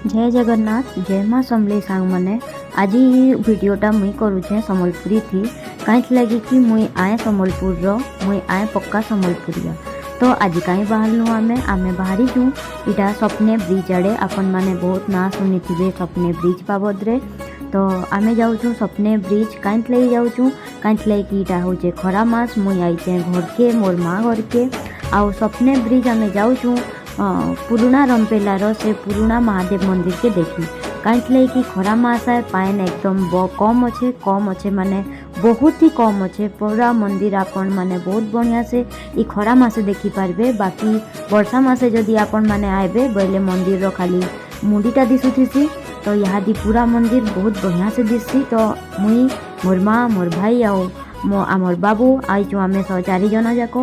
जय जगन्नाथ जय माँ समलेई सांग मैंने आज वीडियोटा मुई करुचे सम्बलपुरी थी कहीं लगी कि मुई आए सम्बलपुर मुई आए पक्का सम्बलपुरिया। तो आज कहीं बाहर आमे बाहरी जूँ इटा सपने ब्रिज आड़े अपन मैंने बहुत ना शुनी थे सपने ब्रिज बाबद रे। तो आमे जाऊँ सपने ब्रिज कहीं लगी जाऊँ कहीं लगी इटा हूँ खरा मास मुई आईचे घर के मोर माँ घर के आउ सपने ब्रिज आमे जाऊँ पुराना रंपेलार से पुराना महादेव मंदिर के देखी कहीं कि खरा मास है पाइन एकदम कम अच्छे माने बहुत ही कम अच्छे पूरा मंदिर आपण माने बहुत बढ़िया से ई खरा मासे देखी पारबे। बाकी वर्षा मासे जदि आपण माने आएबे बोले मंदिर रो खाली मुंडीटा दिशुथीसी तो यहाँ दी पूरा मंदिर बहुत बढ़िया से दिससी। तो मुई मोर माँ मोर भाई आमर बाबू आईचु आमे 4 जन जाक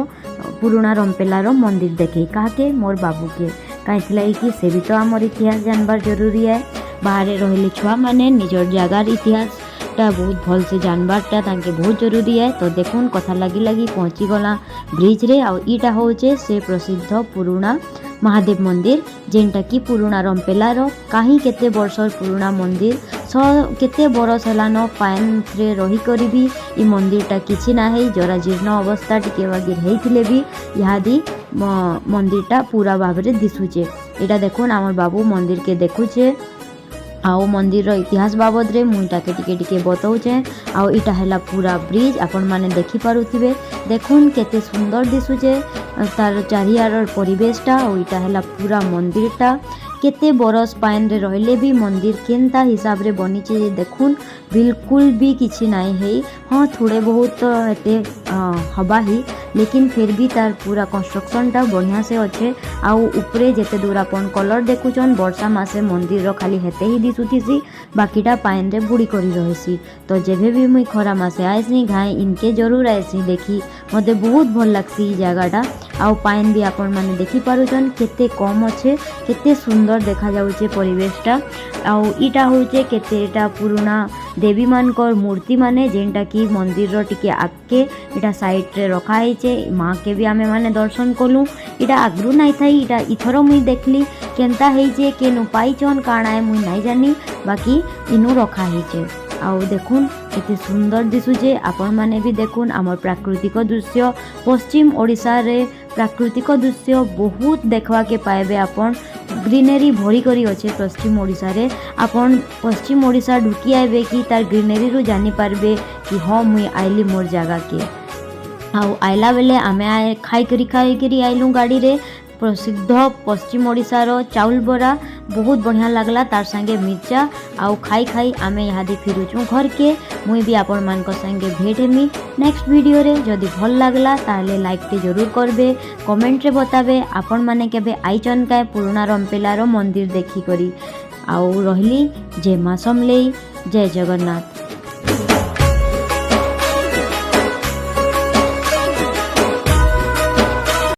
पुराना रंपेलार मंदिर देखे काके मोर बाबू के कहीं कि से भी तो आमर इतिहास जानवर जरूरी है। बाहर रहिले छुआ माने निजर जगार इतिहासटा बहुत भल से जानवारटा तांके बहुत जरूरी है। तो देखुन कथा लगी पहुँची गला ब्रिज रे आउ इटा होचे से प्रसिद्ध पुराना महादेव मंदिर जेनटा कि पुराना रंपेलार कहीं केते वर्षर पुराना मंदिर केते बरस हेलान पाइन रे रही करी भी ई मंदिरटा किछि ना है जराजीर्ण अवस्था टिके बागिर हेइथिले भी इहादी मंदिरटा पूरा भाव रे दिसुचे। एटा देखुन आमर बाबू मंदिर के देखुचे आओ मंदिर इतिहास बाबद रे मुईटा के टिके बताऊचे। आओ इटा हैला पूरा ब्रिज आपण माने देखि पारुथिबे देखुन केते सुंदर दिसुचे तार चारियार परिवेशटा और इटा हैला पूरा मंदिरटा केते बरस पाइन रे रहले भी मंदिर केनता हिसाब रे बनीचे देखुन बिल्कुल भी किछि नाई है। हाँ थोड़े बहुत हेते हवा ही लेकिन फिर भी तार पूरा कंस्ट्रक्शनटा बढ़िया से अच्छे आउ ऊपरे जेते दूर अपन कलर देखुचन वर्षा मासे मंदिर खाली हेते ही दिसुथीसी बाकीटा पाइन रे बुड़ी करी रहीसी। तो जेबे भी मुई खरा मासे आइसी घाए इनके जरूर आइसी देखी मते बहुत भल लागसी जगहटा आउ पाइन भी आपण माने देखि पारुचन केते कम अच्छे केते सुंदर देखा जाउचे परिवेशटा। आउ इटा होचे केतेटा पुराना देवी मानकर मूर्ति माने जेनटा कि मंदिर रो टिके आगे इटा साइड रे रखा है माँ के भी आमे माने दर्शन कलु इटा आगरू नाई थाई इटा इथर मुई देखली केनता है केनु पाइचन काଣା है मुई नाई जानी बाकी इनु रखा है। आउ देखुन केते सुंदर दिसुचे आपण माने भी देखुन आमर प्राकृतिक दृश्य पश्चिम ओडिशा रे प्राकृतिक दृश्य बहुत देखवा के पाएबे आपण ग्रीनरी भरी करी अच्छे पश्चिम ओडिशा रे आपण पश्चिम ओडिशा ढुकी आइबे कि तार ग्रीनरी रू जानी पारबे कि हाँ मुई आइली मोर जगह के। आउ आइला बेले आमे खाई करी आइलु गाड़ी रे प्रसिद्ध पश्चिम ओडिशार चाउल बरा बहुत बढ़िया लगला तार संगे मिर्चा आउ खाई आमे यहाँ दी फिरुचु घर के मुई भी आपण मानक संगे भेट हेमी नेक्स्ट वीडियो रे। जदि भल लागला ताले लाइक टे जरूर करबे कमेंट रे बताबे आपण माने केबे आइचन काय पुराना रंपेलार मंदिर देखी करी। आउ रहली जय माँ समलेई जय जगन्नाथ।